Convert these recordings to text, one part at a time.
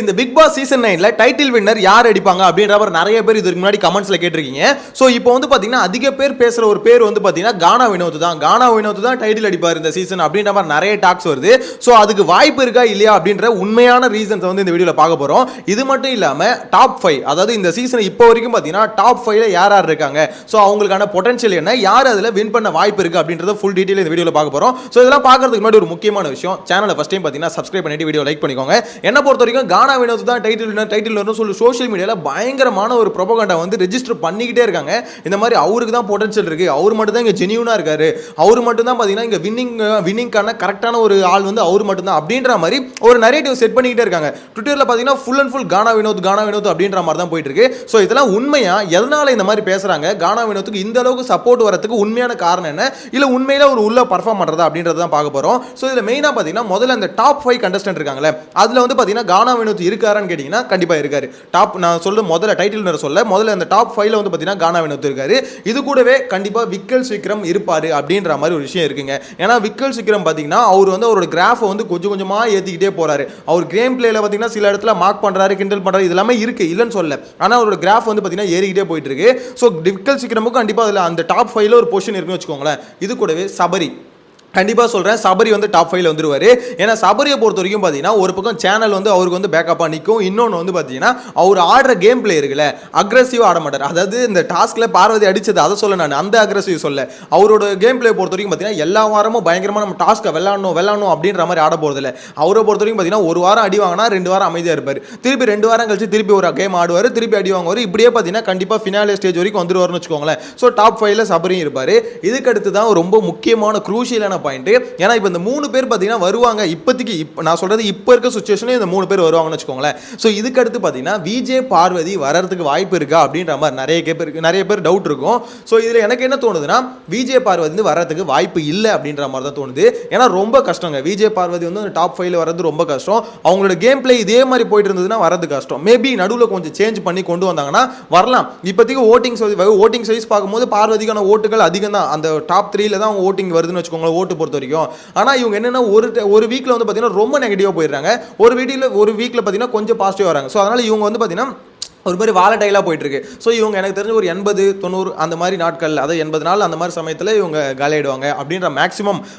இந்த Bigg Boss season 9ல title winner யார் அடிப்பாங்க அப்படின்ற மாதிரி நிறைய பேர் இதுக்கு முன்னாடி கமெண்ட்ஸ்ல கேட்டிருக்கீங்க. சோ இப்போ வந்து பாத்தீங்கன்னா அதிக பேர் பேசுற ஒரு பேர் வந்து பாத்தீங்கன்னா கானா வினோத் தான் டைட்டில் அடிப்பார் இந்த சீசன் அப்படின்ற மாதிரி நிறைய டாக்ஸ் வருது. சோ அதுக்கு வாய்ப்பு இருக்கா இல்லையா அப்படின்ற உண்மையான ரீசன்ஸ் வந்து இந்த வீடியோல பார்க்க போறோம். இது மட்டும் இல்லாம டாப் 5, அதாவது இந்த சீசன் இப்போ வரைக்கும் பாத்தீங்கன்னா டாப் 5ல யார் யார் இருக்காங்க, சோ அவங்களுக்கான பொட்டன்ஷியல் என்ன, யார் அதுல வின் பண்ண வாய்ப்பு இருக்கு அப்படின்றத ஃபுல் டீடைல் இந்த வீடியோல பார்க்க போறோம். சோ இதெல்லாம் பார்க்கிறதுக்கு முன்னாடி ஒரு முக்கியமான விஷயம், சேனலை ஃபர்ஸ்ட் டைம் பாத்தீங்கன்னா சப்ஸ்கிரைப் பண்ணிட்டு வீடியோ லைக் பண்ணிக்கோங்க. என்ன பொறுத்த வரைக்கும் கானா வினோத் தான் டைட்டில் சொல்லி சோஷியல் மீடியால பயங்கரமான ஒரு ப்ரோபகண்டா வந்து ரெஜிஸ்டர் பண்ணிக்கிட்டே இருக்காங்க. இந்த மாதிரி அவருக்கு தான் பொட்டன்ஷியல் இருக்கு, அவர் மட்டும் தான் இங்க ஜெனியூனா இருக்காரு, அவர் மட்டும் தான் பாத்தீங்கன்னா இங்க வின்னிங்கான கரெக்டான ஒரு ஆள் வந்து அவர் மட்டும் தான் அப்படின்ற மாதிரி ஒரு நரேட்டிவ் செட் பண்ணிக்கிட்டே இருக்காங்க. ட்விட்டர்ல பாத்தீங்கன்னா ஃபுல் அண்ட் ஃபுல் கானா வினோத் அப்படின்ற மாதிரி தான் போயிட்டு இருக்கு. சோ இதெல்லாம் உண்மையா, எதனால இந்த மாதிரி பேசுறாங்க, கானா வினோத்துக்கு இந்த அளவுக்கு சப்போர்ட் வரதுக்கு உண்மையான காரணம் என்ன, இல்ல உண்மையில ஒரு உள்ள பெர்ஃபார்ம் பண்றதா அப்படின்றத தான் பார்க்க போறோம். சோ இதுல மெயினா பாத்தீங்கன்னா முதல்ல அந்த டாப் 5 கண்டஸ்டன்ட் இருக்காங்களே, அதுல வந்து பாத்தீங்கன்னா கானா வினோத் இருக்காரான்னு கேட்டீங்கன்னா கண்டிப்பா இருக்காரு. டாப் நான் சொல்ற முதல்ல டைட்டில் முதல்ல அந்த டாப் 5ல வந்து பாத்தீங்கன்னா கானா வினோத் இருக்காரு. இது கூடவே கண்டிப்பா விக்கல் விக்ரம் இருப்பாரு அப்படின்ற மாதிரி ஒரு விஷயம் இருக்குங்க. ஏன்னா விக்கல் விக்ரம் பாத்தீங்கன்னா அவர் வந்து அவரோட கிராஃப் வந்து கொஞ்சம் கொஞ்சமா ஏத்திக்கிட்டே போறாரு. அவர் கேம் பிளேல பாத்தீங்கன்னா சில இடத்துல மார்க் பண்றாரு, கிண்டல் பண்றாரு, இதெல்லாம் இருக்கு, இல்லன்னு சொல்ல. ஆனா அவரோட கிராஃப் வந்து பாத்தீங்கன்னா ஏறிக்கிட்டே போயிட்டு இருக்கு. சோ விக்கல் விக்ரமுக்கு கண்டிப்பா அதுல அந்த டாப் 5ல ஒரு பொசிஷன் இருக்குன்னு வச்சுக்கோங்களேன். இது கூடவே சபரி, கண்டிப்பா சொல்றேன், சபரி வந்து டாப் 5ல வந்துருவாரு. ஏன்னா சபரியை பொறுத்த வரைக்கும் பாத்தீங்கன்னா ஒரு பக்கம் சேனல் வந்து அவருக்கு வந்து பேக்கப்பா நிற்கும், இன்னொன்று வந்து பாத்தீங்கன்னா அவர் ஆடுற கேம் பிளே இருக்குல்ல, அக்ரெசிவா ஆட மாட்டார். அதாவது இந்த டாஸ்க்ல பார்வதி அடிச்சது அதை சொல்ல, நான் அந்த அக்ரெசிவ் சொல்ல, அவரோட கேம் பிளே பொறுத்த வரைக்கும் பாத்தீங்கன்னா எல்லா வாரமும் பயங்கரமா நம்ம டாஸ்க்கை விளாடணும் அப்படின்ற மாதிரி ஆட போறது இல்லை. அவரை பொறுத்த வரைக்கும் பாத்தீங்கன்னா ஒரு வாரம் அடி வாங்கினா 2 வாரம் அமைதியா இருப்பார், திருப்பி 2 வாரம் கழிச்சு திருப்பி ஒரு கேம் ஆடுவார், திருப்பி அடி வாங்குவார். இப்படியே பாத்தீங்கன்னா கண்டிப்பா ஃபினாலே ஸ்டேஜ் வரைக்கும் வந்துருவாருன்னு வச்சுக்கோங்களேன். ஸோ டாப் 5ல சபரியும் இருப்பாரு. இதுக்கு அடுத்து தான் ரொம்ப முக்கியமான குரூஷியலான பாயிண்ட். ஏன்னா இப்போ இந்த 3 பேர் பார்த்தீங்கன்னா வருவாங்க. இப்போதைக்கு நான் சொல்றது இப்போ இருக்க சுச்சுவேஷனே இந்த 3 பேர் வருவாங்கன்னு வச்சுக்கோங்களேன். ஸோ இதுக்கு அடுத்து பார்த்தீங்கன்னா விஜே பார்வதி வரதுக்கு வாய்ப்பு இருக்கா அப்படின்ற மாதிரி நிறைய பேர் டவுட் இருக்கும். ஸோ இதில் எனக்கு என்ன தோணுதுன்னா, விஜே பார்வதி வந்து வரதுக்கு வாய்ப்பு இல்லை அப்படின்ற மாதிரி தான் தோணுது. ஏன்னா ரொம்ப கஷ்டங்க, விஜே பார்வதி வந்து டாப் 5ல வரது ரொம்ப கஷ்டம். அவங்களோட கேம் பிளே இதே மாதிரி போயிட்டு இருந்ததுன்னா வரது கஷ்டம். மேபி நடுவில் கொஞ்சம் சேஞ்ச் பண்ணி கொண்டு வந்தாங்கன்னா வரலாம். இப்போதைக்கு ஓட்டிங் சைஸ் பார்க்கும்போது பார்வதிக்கான ஓட்டுகள் அதிகம் தான், அந்த டாப் 3ல தான் அவங்க ஓட்டிங் வருதுன்னு வச்சுக்கோங்களேன், ஓட்டு பொறுத்த வரைக்கும். ஆனா இவங்க என்னன்னா ஒரு வீக்ல வந்து பாத்தீங்கன்னா ரொம்ப நெகட்டிவா போயிடுறாங்க, ஒரு வீக்ல பாத்தீங்கன்னா கொஞ்சம் பாசிட்டிவா வராங்க. சோ அதனால இவங்க வந்து பாத்தீங்கன்னா ஒரு மாதிரி வாலடைலா போயிட்டு இருக்கு. ஸோ இவங்க எனக்கு தெரிஞ்ச ஒரு 80-90 அந்த மாதிரி நாட்கள், அதாவது 80 நாள் அந்த மாதிரி சமயத்தில் இவங்க காலியாயிடுவாங்க அப்படின்ற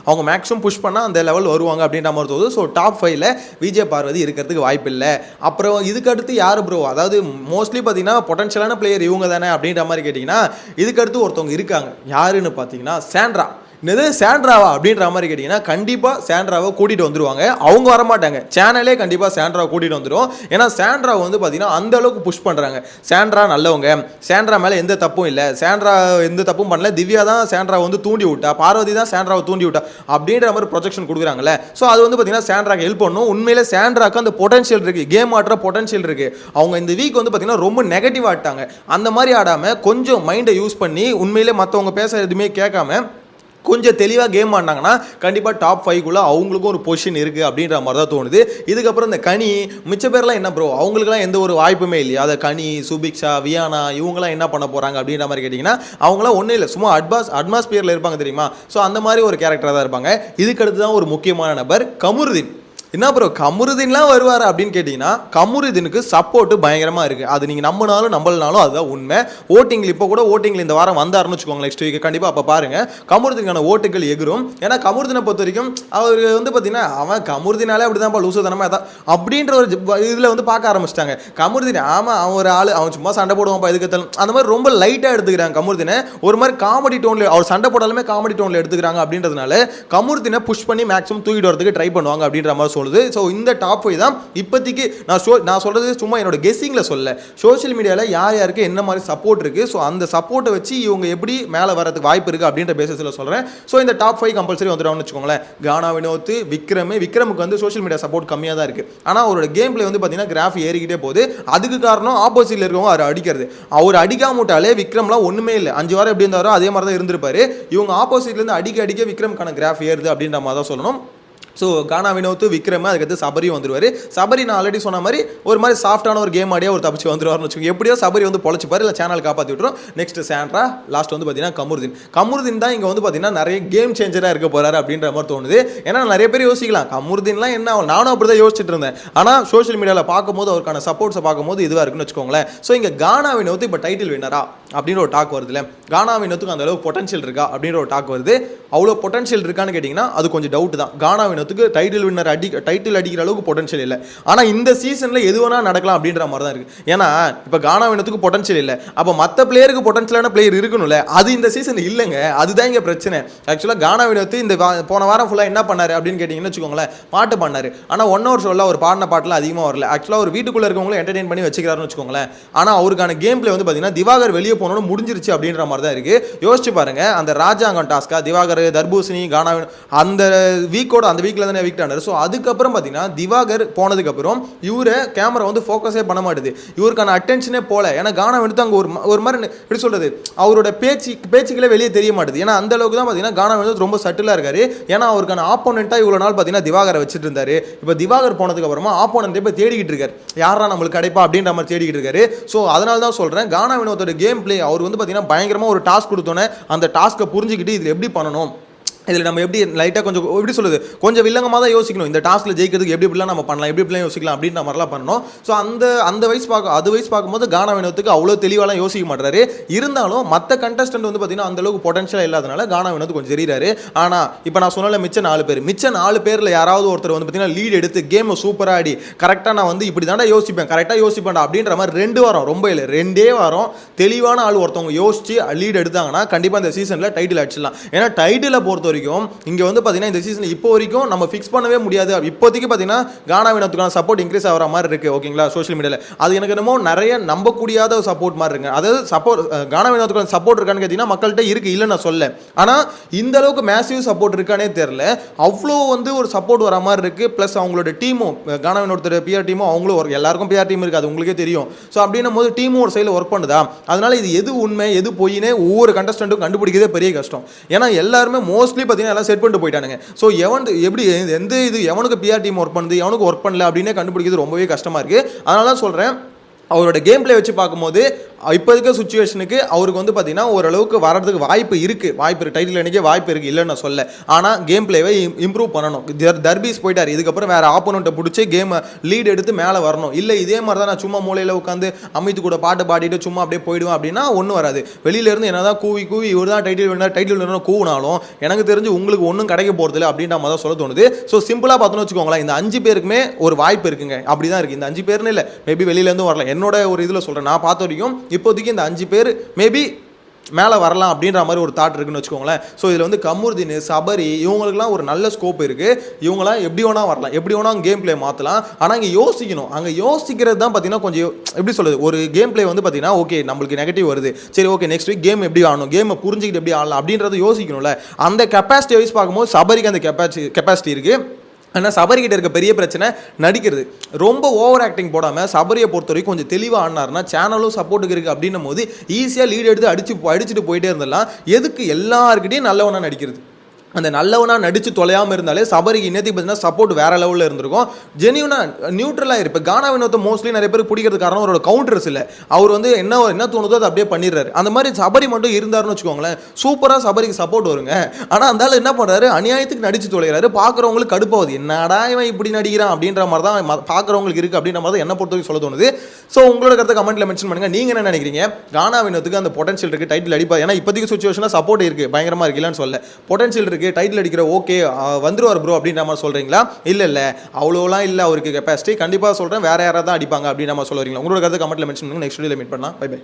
அவங்க மேக்ஸிமம் புஷ் பண்ணால் அந்த லெவல் வருவாங்க அப்படின்ற மாதிரி தோணுது. ஸோ டாப் 5ல விஜய் பார்வதி இருக்கிறதுக்கு வாய்ப்பு இல்லை. அப்புறம் இதுக்கு அடுத்து யார் ப்ரோ, அதாவது மோஸ்ட்லி பார்த்தீங்கன்னா பொட்டன்ஷியலான பிளேயர் இவங்க தானே அப்படின்ற மாதிரி கேட்டிங்கன்னா இதுக்கு அடுத்து ஒருத்தவங்க இருக்காங்க. யாருன்னு பார்த்தீங்கன்னா சாண்ட்ரா. என்னது சாண்ட்ராவா அப்படின்ற மாதிரி கேட்டிங்கன்னா கண்டிப்பாக சாண்ட்ராவை கூட்டிகிட்டு வந்துருவாங்க. அவங்க வரமாட்டாங்க, சேனலே கண்டிப்பாக சாண்ட்ராவை கூட்டிகிட்டு வந்துடும். ஏன்னா சாண்ட்ரா வந்து பார்த்தீங்கன்னா அந்த அளவுக்கு புஷ் பண்ணுறாங்க. சாண்ட்ரா நல்லவங்க, சாண்ட்ரா மேலே எந்த தப்பும் இல்லை, சாண்ட்ரா எந்த தப்பும் பண்ணல, திவ்யா தான் சாண்ட்ரா வந்து தூண்டி விட்டா, பார்வதி தான் சாண்ட்ராவை தூண்டி விட்டா அப்படின்ற மாதிரி ப்ரொஜெக்ஷன் கொடுக்குறாங்கல்ல. ஸோ அது வந்து பார்த்தீங்கன்னா சாண்ட்ராக்கு ஹெல்ப் பண்ணும். உண்மையிலே சாண்ட்ராக்கு அந்த பொட்டன்ஷியல் இருக்குது, கேம் ஆடுற பொட்டன்ஷியல் இருக்குது. அவங்க இந்த வீக் வந்து பார்த்தீங்கன்னா ரொம்ப நெகட்டிவ் ஆட்டாங்க. அந்த மாதிரி ஆடாமல் கொஞ்சம் மைண்டை யூஸ் பண்ணி உண்மையிலே மற்றவங்க பேச எதுவுமே கேட்காம கொஞ்சம் தெளிவாக கேம் ஆடினாங்கன்னா கண்டிப்பாக டாப் 5குள்ளே அவங்களுக்கும் ஒரு பொசிஷன் இருக்குது அப்படின்ற மாதிரி தான் தோணுது. இதுக்கப்புறம் இந்த கனி மிச்ச பேர்லாம் என்ன ப்ரோ, அவங்களுக்குலாம் எந்த ஒரு வாய்ப்புமே இல்லையா? அதை கனி, சுபிக்ஷா, வியானா இவங்களாம் என்ன பண்ண போகிறாங்க அப்படின்ற மாதிரி கேட்டிங்கன்னா அவங்களாம் ஒன்றும் இல்லை, சும்மா அட்மாஸ்பியரில் இருப்பாங்க தெரியுமா? ஸோ அந்த மாதிரி ஒரு கேரக்டராக தான் இருப்பாங்க. இதுக்கடுத்து தான் ஒரு முக்கியமான நபர் கமருதீன். என்ன ப்ரோ கமருதீன்லாம் வருவார் அப்படின்னு கேட்டிங்கன்னா கமருதீனுக்கு சப்போர்ட்டு பயங்கரமாக இருக்குது. அது நீங்கள் நம்பலனாலும் அதுதான் உண்மை. ஓட்டிங்கில் இப்போ கூட ஓட்டிங்கில் இந்த வாரம் வந்தாருன்னு வச்சுக்கோங்க, நெக்ஸ்ட் வீக் கண்டிப்பாக அப்போ பாருங்கள் கமருதீனுக்கான ஓட்டுகள் எகிரும். ஏன்னா கமருதீனை பொறுத்த வரைக்கும் அவர் வந்து பார்த்தீங்கன்னா அவன் கமருதீனாலே அப்படி தான் லூசுத்தனமாக தான் அப்படின்ற ஒரு இதில் வந்து பார்க்க ஆரம்பிச்சிட்டாங்க. கமருதீன் ஆமாம் அவன் ஒரு ஆள், அவன் சும்மா சண்டை போடுவான்ப்பா எதுக்கு அந்த மாதிரி ரொம்ப லைட்டாக எடுத்துக்கிறாங்க கமருதீனை. ஒரு மாதிரி காமெடி டோனில் அவர் சண்டை போடாலுமே காமெடி டோனில் எடுத்துக்கிறாங்க அப்படின்றதுனால கமருதீனை புஷ் பண்ணி மேக்ஸிமம் தூக்கிட்டு வரதுக்கு ட்ரை பண்ணுவாங்க அப்படின்ற மாதிரி சொல்லுது. ஸோ இந்த டாப் 5 தான் இப்போதைக்கு நான் சொல்றது சும்மா என்னோட கெஸ்ஸிங்ல சொல்ல, சோஷியல் மீடியாவில் யாருக்கு என்ன மாதிரி சப்போர்ட் இருக்கு, ஸோ அந்த சப்போர்ட்டை வச்சு இவங்க எப்படி மேலே வரதுக்கு வாய்ப்பு இருக்கு அப்படின்ற பேசிஸில் சொல்றேன். ஸோ இந்த டாப் 5 கம்பல்சரி வந்துடும்னு வச்சுக்கோங்களேன். கானா வினோத், விக்ரமுக்கு வந்து சோஷியல் மீடியா சப்போர்ட் கம்மியாக தான் இருக்கு. ஆனால் அவரோட கேம் பிளே வந்து பார்த்தீங்கன்னா கிராஃப் ஏறிக்கிட்டே போகுது. அதுக்கு காரணம் ஆப்போசிட்ல இருக்கவங்க அவர் அடிக்கிறது. அவர் அடிக்காமட்டாலே விக்ரம்லாம் ஒன்றுமே இல்லை, 5 வாரம் எப்படி இருந்தாரோ அதே மாதிரி தான் இருந்திருப்பாரு. இவங்க ஆப்போசிட்ல இருந்து அடிக்க விக்ரம்கான கிராஃப் ஏறுது அப்படின்ற மாதிரி தான் சொல்லணும். ஸோ கானா வினோத் விக்ரம் அதுக்கடுத்து சபரியும் வந்துருவார். சபரி நான் ஆல்ரெடி சொன்ன மாதிரி ஒரு மாதிரி சாஃப்டான ஒரு கேம் ஆடியா ஒரு தப்பிச்சு வந்துருவார்னு வச்சுக்கோங்க. எப்படியோ சபரி வந்து பொழைச்சிப்பாரு, இல்லை சேனல் காப்பாற்றி விட்டுரும். நெக்ஸ்ட் சாண்ட்ரா, லாஸ்ட் வந்து பார்த்தீங்கன்னா கமருதீன் தான் இங்கே வந்து பார்த்தீங்கன்னா நிறைய கேம் சேஞ்சராக இருக்க போறாரு அப்படின்ற மாதிரி தோணுது. ஏன்னா நிறைய பேர் யோசிக்கலாம் கமருதீன்லாம் என்ன, நானும் அப்படி தான் யோசிச்சுட்டு இருந்தேன். ஆனால் சோஷியல் மீடியாவில் பார்க்கும்போது அவருக்கான சப்போர்ட்ஸை பார்க்கும்போது இதுவாக இருக்குன்னு வச்சுக்கோங்களேன். ஸோ இங்கே கானா வினோத் இப்போ டைட்டில் வின்னரா அப்படின்னு ஒரு டாக் வருது இல்லை, கானா வினோத்துக்கு அந்த அளவுக்கு பொட்டன்ஷியல் இருக்கா அப்படின்ற ஒரு டாக் வருது. அவ்வளோ பொட்டன்ஷியல் இருக்கான்னு கேட்டிங்கன்னா அது கொஞ்சம் டவுட் தான். கானா வினோத்துக்கு டைட்டில் வின்னர் டைட்டில் அடிக்கிற அளவுக்கு பொட்டன்ஷியல் இல்லை. ஆனால் இந்த சீசனில் எது வேணா நடக்கலாம் அப்படின்ற மாதிரி தான் இருக்குது. ஏன்னா இப்போ கானா வினோத்துக்கு பொட்டன்ஷியல் இல்லை, அப்போ மற்ற பிளேயருக்கு பொட்டன்ஷியலான பிளேயர் இருக்கணும்ல, அது இந்த சீசன் இல்லைங்க. அதுதான் இங்கே பிரச்சனை. ஆக்சுவலாக கானா வினோத் இந்த போன வாரம் ஃபுல்லாக என்ன பண்ணார் அப்படின்னு கேட்டிங்கன்னு வச்சுக்கோங்களேன், பாட்டு பண்ணார். ஆனால் 1 hour ஷோவில் அவர் பாடின பாட்டில் அதிகமாக வரல. ஆக்சுவலாக ஒரு வீட்டுக்குள்ளே இருக்கவங்களும் என்டர்டெயின் பண்ணி வச்சுக்கிறாருன்னு வச்சுக்கோங்களேன். ஆனால் அவருக்கான கேம் பிளே வந்து பார்த்தீங்கன்னா திவாகர் வெளியே போனோன்னு முடிஞ்சிருச்சு அப்படின்ற மாதிரி தான் இருக்குது. யோசிச்சு பாருங்க, அந்த ராஜாங்கம் டாஸ்கா திவாகர், தர்பூசணி, கானா அந்த வீக்கில் தானே வீக் ஆனார். ஸோ அதுக்கப்புறம் பார்த்தீங்கன்னா திவாகர் போனதுக்கப்புறம் இவரை கேமரா வந்து ஃபோக்கஸே பண்ண மாட்டுது, இவருக்கான அட்டென்ஷனே போல. ஏன்னா கானா வினோத் அங்கே ஒரு மாதிரி எப்படி சொல்கிறது, அவரோட பேச்சுக்களே வெளியே தெரிய மாட்டுது. ஏன்னா அந்த அளவுக்கு தான் பார்த்தீங்கன்னா கானா வினோத் ரொம்ப சட்டிலாக இருக்காரு. ஏன்னா அவருக்கான ஆப்போனண்ட்டாக இவ்வளோ நாள் பார்த்தீங்கன்னா திவாகரை வச்சுட்டு இருந்தாரு. இப்போ திவாகர் போனதுக்கு அப்புறமா ஆப்போனண்ட்டை இப்போ தேடிக்கிட்டு இருக்காரு, யாரா நம்மளுக்கு கிடைப்பா அப்படின்ற மாதிரி தேடிக்கிட்டு இருக்காரு. ஸோ அதனால தான் சொல்கிறேன், கானா வினோத்தோட கேம் பிளே அவர் வந்து பார்த்தீங்கன்னா பயங்கரமாக ஒரு டாஸ்க் கொடுத்தோன்னே அந்த டாஸ்க்கை புரிஞ்சுக்கிட்டு இதில் எப்படி பண்ணணும், இதில் நம்ம எப்படி லைட்டாக கொஞ்சம் எப்படி சொல்லுது, கொஞ்சம் வில்லங்கமாக தான் யோசிக்கணும். இந்த டாஸ்கில் ஜெயிக்கிறதுக்கு எப்படி இப்படிலாம் நம்ம பண்ணலாம், எப்படி இப்படிலாம் யோசிக்கலாம் அப்படின்ற மாதிரிலாம் பண்ணணும். ஸோ அந்த வயசு பார்க்கும்போது கானா வினோத்துக்கு அவ்வளோ தெளிவாலாம் யோசிக்க மாட்டாரு. இருந்தாலும் மற்ற கண்டஸ்டன்ட் வந்து பார்த்தீங்கன்னா அந்தளவுக்கு பொட்டன்ஷியல் இல்லாதனால கானா வினோத் கொஞ்சம் தெரியுறாரு. ஆனால் இப்போ நான் சொன்னால மிச்ச 4 பேரில் யாராவது ஒருத்தர் வந்து பார்த்தீங்கன்னா லீட் எடுத்து கேமை சூப்பராக ஆடி கரெக்டாக நான் வந்து இப்படி தாண்டா கரெக்டாக யோசிப்பேன்டா அப்படின்ற மாதிரி 2 வாரம், ரொம்ப இல்லை 2 வாரம் தெளிவான ஆள் ஒருத்தவங்க யோசிச்சு லீட் எடுத்தாங்கன்னா கண்டிப்பாக இந்த சீசனில் டைட்டில் அடிச்சிடலாம். ஏன்னா டைட்டிலை பொறுத்த இங்க வந்து பாத்தீங்கன்னா இந்த சீசன் இப்போ வரைக்கும் நம்ம ஃபிக்ஸ் பண்ணவே முடியாது. இப்போதைக்கு பாத்தீங்கன்னா கானா வினோத்துக்கான சப்போர்ட் இன்க்ரீஸ் ஆகிற மாதிரி இருக்கு. ஓகேங்களா, சோஷியல் மீடியால அது எனக்கு என்னமோ நிறைய நம்பக்கூடியாத சப்போர்ட் மாதிரி இருக்கு. அதாவது சப்போர்ட் கானா வினோத்துக்கான சப்போர்ட் இருக்கான்னு கேட்டீங்கன்னா மக்கள்கிட்ட இருக்கு, இல்லைன்னு நான் சொல்ல. ஆனா இந்த அளவுக்கு மேசிவ் சப்போர்ட் இருக்கானே தெரியல. அவ்வளோ வந்து ஒரு சப்போர்ட் வர மாதிரி இருக்கு. பிளஸ் அவங்களோட டீமும் கானா வினோத்தோட பிஆர் டீமும் அவங்களும் எல்லாருக்கும் பிஆர் டீம் இருக்கு, அது உங்களுக்கே தெரியும். ஸோ அப்படின்னும் போது டீமும் ஒரு சைடில் ஒர்க் பண்ணுதா. அதனால இது எது உண்மை எது பொய்னே ஒவ்வொரு கண்டஸ்டன்ட்டும் கண்டுபிடிக்கிறதே பெரிய கஷ்டம். ஏன்னா எல்லாருமே மோஸ்ட்லி எல்லாம் செட் பண்ணிட்டு போயிட்டானுங்க. ஸோ எப்படி எவனுக்கு பிஆர் டீம் ஒர்க் பண்ணுது எவனுக்கு ஒர்க் பண்ணல அப்படின்னே கண்டுபிடிக்கிறது ரொம்பவே கஷ்டமா இருக்கு. அதனால தான் சொல்றேன், அவரோட கேம் பிளே வச்சு பார்க்கும்போது இப்போ இருக்க சுச்சுவேஷனுக்கு அவருக்கு வந்து பார்த்தீங்கன்னா ஓரளவுக்கு வரதுக்கு வாய்ப்பு இருக்குது, டைட்டில் அன்றைக்கே வாய்ப்பு இருக்குது, இல்லைன்னு நான் சொல்ல. ஆனால் கேம் பிளேவை இம்ப்ரூவ் பண்ணணும். தர்பீஸ் போயிட்டார், இதுக்கப்புறம் வேறு ஆப்போனண்ட்டை பிடிச்சி கேமை லீட் எடுத்து மேலே வரணும். இல்லை இதே மாதிரி தான் நான் சும்மா மூலையில் உட்காந்து அமித் கூட பாட்டு பாடிட்டு சும்மா அப்படியே போயிடுவேன் அப்படின்னா ஒன்றும் வராது. வெளியிலேருந்து என்ன தான் கூவி இவர் தான் டைட்டில் வின்னர் கூவினாலும் எனக்கு தெரிஞ்சு உங்களுக்கு ஒன்றும் கிடைக்க போகிறதில்ல அப்படின்ற மாதிரி தான் சொல்ல தோணுது. ஸோ சிம்பிளாக பார்த்தோன்னு வச்சுக்கோங்களேன், இந்த 5 பேருக்குமே ஒரு வாய்ப்பு இருக்குங்க. அப்படி தான் இருக்குது. இந்த 5 பேர்னு இல்லை, மேபி வெளியிலேருந்து வரலாம். என்னோட ஒரு இதில் சொல்கிறேன், நான் பார்த்த வரைக்கும் இப்போதைக்கு இந்த 5 பேர் மேபி மேலே வரலாம் அப்படின்ற மாதிரி ஒரு தாட் இருக்குன்னு வச்சுக்கோங்களேன். ஸோ இதில் வந்து கமருதீன், சபரி இவங்களுக்குலாம் ஒரு நல்ல ஸ்கோப் இருக்குது. இவங்களாம் எப்படி வேணா வரலாம், எப்படி வேணா கேம் பிளே மாற்றலாம். ஆனால் இங்கே யோசிக்கணும். அங்கே யோசிக்கிறது தான் பார்த்தீங்கன்னா கொஞ்சம் எப்படி சொல்லுது, ஒரு கேம் பிளே வந்து பார்த்தீங்கன்னா ஓகே நம்மளுக்கு நெகட்டிவ் வருது, சரி ஓகே நெக்ஸ்ட் வீக் கேம் எப்படி ஆடணும், கேமை புரிஞ்சுக்கிட்டு எப்படி ஆடலாம் அப்படின்றத யோசிக்கணும்ல. அந்த கெப்பாசிட்டி வைஸ் பார்க்கும்போது சபரிக்கு அந்த கெப்பாசிட்டி இருக்குது. ஆனால் சபரிக்கிட்ட இருக்க பெரிய பிரச்சனை நடிக்கிறது. ரொம்ப ஓவர் ஆக்டிங் போடாமல் சபரியை பொறுத்த வரைக்கும் கொஞ்சம் தெளிவாக ஆடினார்னா சேனலும் சப்போர்ட்டுக்கு இருக்குது அப்படின்னும் போது ஈஸியாக லீட் எடுத்து அடிச்சுட்டு போயிட்டே இருந்தலாம். எதுக்கு எல்லாருக்கிட்டையும் நல்லவனா நடிக்கிறது? அந்த நல்லவனாக நடித்து தொலையாமல் இருந்தாலே சபரிக்கு இன்னத்துக்கு பார்த்தீங்கன்னா சப்போர்ட் வேறு லெவலில் இருந்திருக்கும். ஜென்யூனாக நியூட்ரலாக இருப்பேன். கானா வினோத்தை மோஸ்ட்லி நிறைய பேர் பிடிக்கிறது காரணம் அவரோட கவுண்டர்ஸ் இல்லை. அவர் வந்து என்ன தோணுதோ அதை அப்படியே பண்ணிடுறாரு. அந்த மாதிரி சபரி மட்டும் இருந்தாருன்னு வச்சுக்கோங்களேன், சூப்பராக சபரிக்கு சப்போர்ட் வருங்க. ஆனால் அந்த என்ன பண்ணுறாரு, அநியாயத்துக்கு நடித்து தொலைகிறாரு. பார்க்குறவங்களுக்கு கடுப்பாகுது, என்னடா இவன் இப்படி நடிக்கிறான் அப்படின்ற மாதிரி தான் பார்க்குறவங்களுக்கு இருக்குது அப்படின்ற மாதிரி தான் என்ன பொறுத்தவரைக்கும் சொல்ல தோணுது. ஸோ உங்களோட கருத்தை கமெண்ட்டில் மென்ஷன் பண்ணுங்கள். நீங்கள் என்ன நினைக்கிறீங்க? கானா வினோத்துக்கு அந்த பொட்டன்ஷியல் இருக்குது, டைட்டில் அடிப்பா? ஏன்னா இப்போதைக்கு சுச்சுவேஷனாக சப்போர்ட் இருக்குது, பயங்கரமாக இருக்குல்லன்னு சொல்ல, பொட்டன்ஷியல் இருக்குது, டைட்டில் அடிக்கிற ஓகே வந்துருவார் ப்ரோ அப்படின்ற மாதிரி சொல்கிறீங்களா? இல்லை அவ்வளோலாம் இல்லை அவருக்கு கெப்பாசிட்டி. கண்டிப்பாக சொல்கிறேன் வேறு யாராவது தான் அடிப்பாங்க அப்படின்னு நம்ம சொல்லுவீங்களா? உங்களோட கருத்து கமெண்ட்டில் மென்ஷன் பண்ணுங்கள். நெக்ஸ்ட் வீடியோவில் மீட் பண்ணலாம். Bye by.